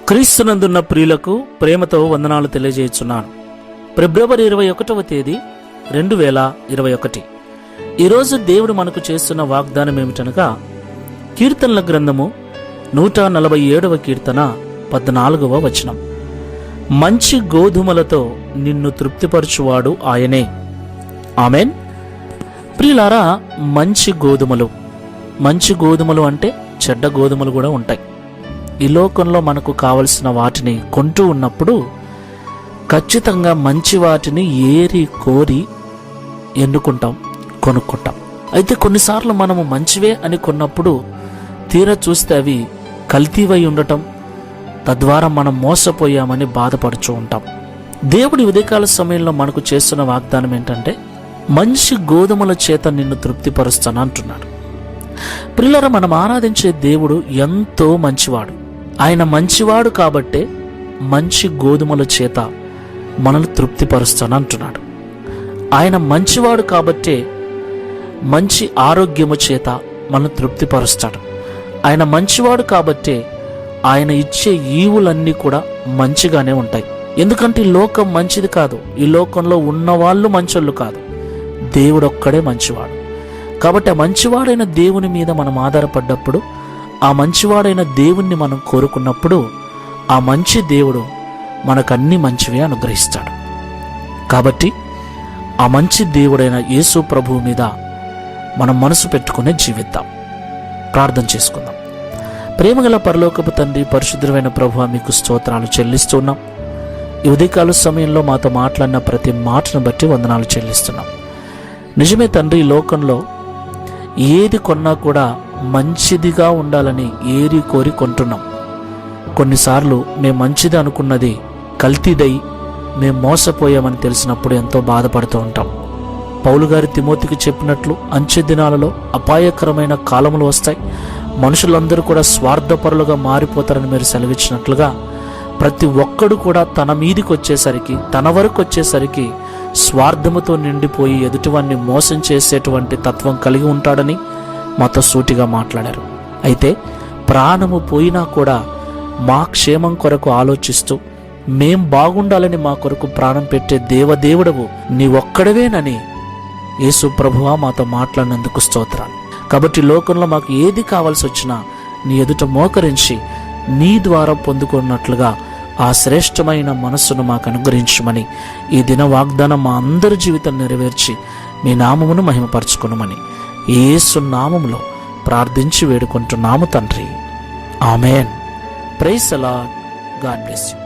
క్రీస్తునందున్న ప్రియులకు ప్రేమతో వందనాలు తెలియజేస్తున్నాను. ఫిబ్రవరి 21వ తేదీ 2021. ఈరోజు దేవుడు మనకు చేస్తున్న వాగ్దానం ఏమిటనగా, కీర్తనల గ్రంథము 147వ కీర్తన 14వ వచనం. మంచి గోధుమలతో నిన్ను తృప్తిపరచువాడు ఆయనే. ఆమెన్. ప్రియులారా, మంచి గోధుమలు అంటే చెడ్డ గోధుమలు కూడా ఉంటాయి. ఈ లోకంలో మనకు కావలసిన వాటిని కొంటూ ఉన్నప్పుడు ఖచ్చితంగా మంచి వాటిని ఏరి కోరి ఎన్నుకుంటాం, కొనుక్కుంటాం. అయితే కొన్నిసార్లు మనము మంచివే అని కొన్నప్పుడు తీరా చూస్తే అవి కల్తీవై ఉండటం, తద్వారా మనం మోసపోయామని బాధపడుతూ ఉంటాం. దేవుడి ఉదయకాల సమయంలో మనకు చేస్తున్న వాగ్దానం ఏంటంటే, మంచి గోధుమల చేత నిన్ను తృప్తిపరుస్తాను అంటున్నాడు. ప్రియులారా, మనం ఆరాధించే దేవుడు ఎంతో మంచివాడు. ఆయన మంచివాడు కాబట్టే మంచి గోధుమల చేత మనల్ని తృప్తిపరుస్తాను అంటున్నాడు. ఆయన మంచివాడు కాబట్టే మంచి ఆరోగ్యము చేత మనల్ని తృప్తిపరుస్తాడు. ఆయన మంచివాడు కాబట్టే ఆయన ఇచ్చే ఈవులన్నీ కూడా మంచిగానే ఉంటాయి. ఎందుకంటే ఈ లోకం మంచిది కాదు, ఈ లోకంలో ఉన్నవాళ్ళు మంచోళ్ళు కాదు, దేవుడొక్కడే మంచివాడు. కాబట్టి ఆ మంచివాడైన దేవుని మీద మనం ఆధారపడ్డప్పుడు, ఆ మంచివాడైన దేవుణ్ణి మనం కోరుకున్నప్పుడు, ఆ మంచి దేవుడు మనకన్నీ మంచివే అనుగ్రహిస్తాడు. కాబట్టి ఆ మంచి దేవుడైన యేసు ప్రభువు మీద మనం మనసు పెట్టుకునే జీవిద్దాం. ప్రార్థన చేసుకుందాం. ప్రేమగల పరలోకపు తండ్రి, పరిశుద్ధమైన ప్రభువా, మీకు స్తోత్రాలు చెల్లిస్తున్నాం. ఈ ఉదయకాల సమయంలో మాతో మాట్లాడిన ప్రతి మాటను బట్టి వందనాలు చెల్లిస్తున్నాం. నిజమే తండ్రి, ఈ లోకంలో ఏది కొన్నా కూడా మంచిదిగా ఉండాలని ఏరి కోరి కొంటున్నాం. కొన్నిసార్లు మేము మంచిది అనుకున్నది కల్తీదై మేము మోసపోయామని తెలిసినప్పుడు ఎంతో బాధపడుతూ ఉంటాం. పౌలు గారి తిమోతికి చెప్పినట్లు, అంచె దినాలలో అపాయకరమైన కాలములు వస్తాయి, మనుషులందరూ కూడా స్వార్థపరులుగా మారిపోతారని మీరు సెలవిచ్చినట్లుగా, ప్రతి ఒక్కడు కూడా తన మీదికి వచ్చేసరికి, తన వరకు వచ్చేసరికి స్వార్థముతో నిండిపోయి ఎదుటివాన్ని మోసం చేసేటువంటి తత్వం కలిగి ఉంటాడని మాతో సూటిగా మాట్లాడారు. అయితే ప్రాణము పోయినా కూడా మా క్షేమం కొరకు ఆలోచిస్తూ, మేం బాగుండాలని మా కొరకు ప్రాణం పెట్టే దేవదేవుడవు నీ ఒక్కడవేనని యేసు ప్రభువా మాతో మాట్లాడినందుకు స్తోత్రాలు. కాబట్టి లోకంలో మాకు ఏది కావాల్సి వచ్చినా నీ ఎదుట మోకరించి నీ ద్వారా పొందుకున్నట్లుగా ఆ శ్రేష్టమైన మనస్సును మాకు అనుగ్రహించమని, ఈ దిన వాగ్దానం మా అందరి జీవితం నెరవేర్చి మీ నామమును మహిమపరచుకునమని యేసు నామములో ప్రార్థించి వేడుకుంటున్నాము తండ్రి. Amen. Praise the Lord. God bless you.